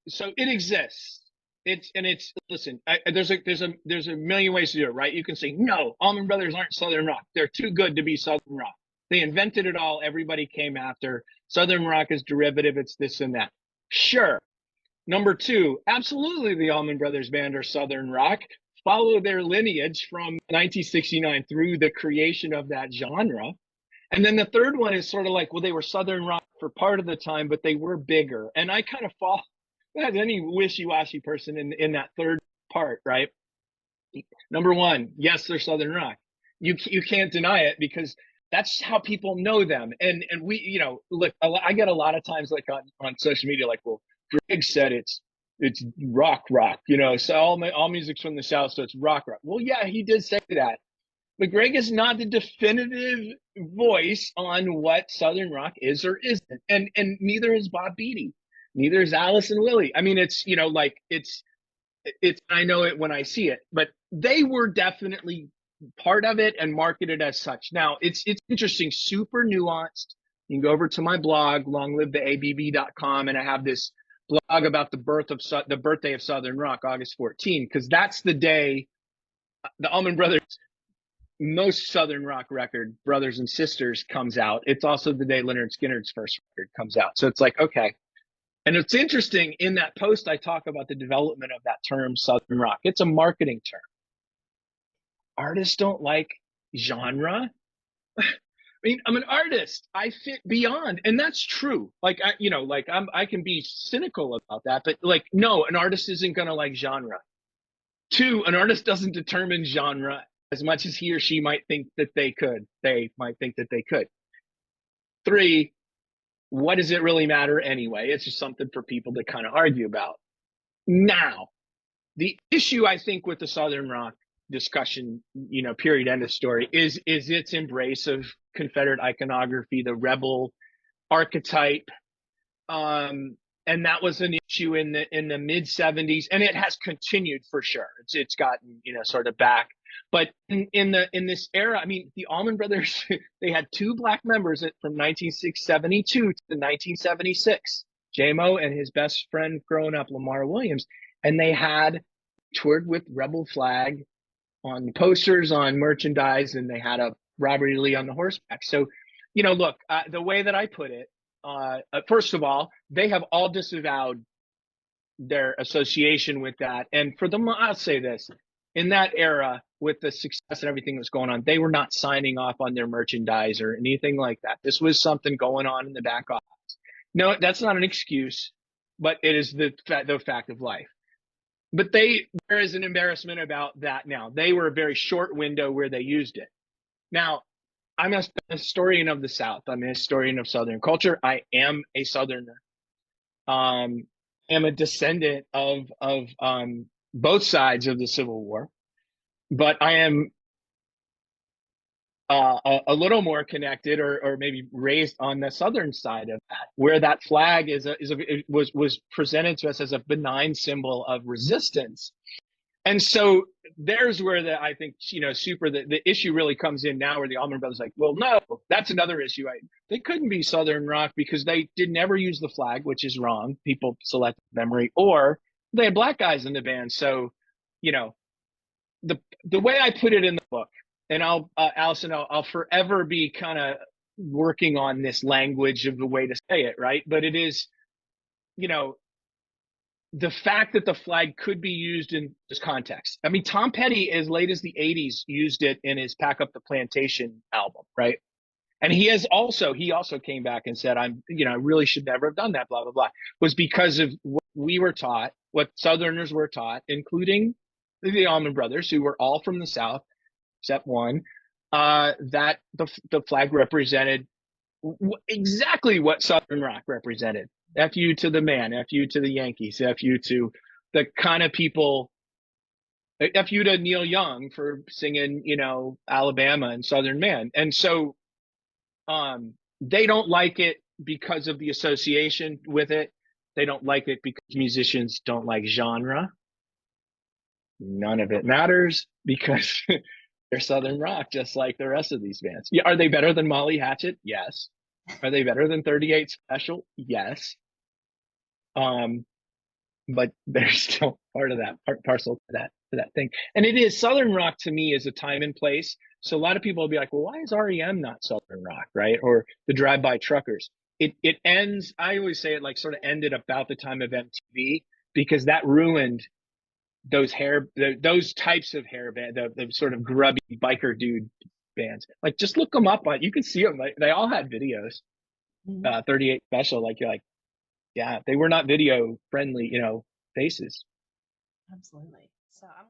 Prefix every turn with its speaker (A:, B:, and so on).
A: So it exists. It's listen. There's a million ways to do it, right? You can say no, Allman Brothers aren't Southern rock. They're too good to be Southern rock. They invented it all. Everybody came after. Southern rock is derivative. It's this and that. Sure. Number two, absolutely, the Allman Brothers Band are Southern rock. Follow their lineage from 1969 through the creation of that genre. And then the third one is sort of like, well, they were Southern rock for part of the time, but they were bigger. And I kind of fall as any wishy-washy person in that third part, right? Number one, yes, they're Southern rock. You can't deny it because that's how people know them. And we, look, I get a lot of times like on social media, like, well, Greg said it's rock, so all music's from the South, so it's rock. Well, yeah, he did say that. But Greg is not the definitive voice on what Southern rock is or isn't. And neither is Bob Beatty. Neither is Allison Willey. I mean, it's I know it when I see it, but they were definitely part of it and marketed as such. Now it's interesting, super nuanced. You can go over to my blog, longlivetheabb.com, and I have this blog about the birthday of Southern rock, August 14, because that's the day the Allman Brothers most Southern rock record, Brothers and Sisters, comes out. It's also the day Leonard Skinner's first record comes out. So it's like, okay. And it's interesting, in that post, I talk about the development of that term Southern rock. It's a marketing term. Artists don't like genre. I mean, I'm an artist. I fit beyond, and that's true. Like I can be cynical about that, but like, no, an artist isn't gonna like genre. Two, an artist doesn't determine genre as much as he or she might think that they could. They might think that they could. Three, what does it really matter anyway? It's just something for people to kind of argue about. Now, the issue I think with the Southern rock discussion, period, end of story, is its embrace of Confederate iconography, the rebel archetype. And that was an issue in the mid 70s, and it has continued for sure. It's gotten sort of back, but in this era, I mean, the Allman Brothers they had two black members from 1972 to 1976, J-Mo and his best friend growing up, Lamar Williams, and they had toured with rebel flag on posters, on merchandise, and they had a Robert E. Lee on the horseback. So, look, the way that I put it. First of all, they have all disavowed their association with that. And for them, I'll say this, in that era, with the success and everything that was going on, they were not signing off on their merchandise or anything like that. This was something going on in the back office. No, that's not an excuse, but it is the fact of life. But there is an embarrassment about that now. They were a very short window where they used it. Now, I'm a historian of the South. I'm a historian of Southern culture. I am a Southerner. I'm a descendant of both sides of the Civil War, but I am a little more connected, or maybe raised on the Southern side of that, where that flag was presented to us as a benign symbol of resistance. And so there's where I think, the issue really comes in now, where the Allman Brothers are like, well, no, that's another issue. They couldn't be Southern rock because they did never use the flag, which is wrong. People select memory, or they had black guys in the band. So, the way I put it in the book, and Allison, I'll forever be kind of working on this language of the way to say it, right? But it is, the fact that the flag could be used in this context. I mean, Tom Petty, as late as the 80s, used it in his Pack Up the Plantation album, right? And he also came back and said, I really should never have done that, blah, blah, blah. Was because of what we were taught, what Southerners were taught, including the Allman Brothers, who were all from the South, except one, that the flag represented exactly what Southern rock represented. F you to the man, F you to the Yankees, F you to the kind of people, F you to Neil Young for singing, Alabama and Southern Man. And so they don't like it because of the association with it. They don't like it because musicians don't like genre. None of it matters because they're Southern rock, just like the rest of these bands. Yeah, are they better than Molly Hatchet? Yes. Are they better than 38 Special? Yes. but they're still part of that, parcel to that thing. And it is Southern rock to me is a time and place. So a lot of people will be like, well, why is REM not Southern rock, right? Or the Drive-By Truckers. It ends. I always say it like sort of ended about the time of MTV because that ruined those types of hair band, the sort of grubby biker dude bands. Like just look them up on. You can see them. Like they all had videos.
B: Mhm.
A: 38 Special. Like you're like, yeah, they were not video friendly, faces.
B: Absolutely. So I'm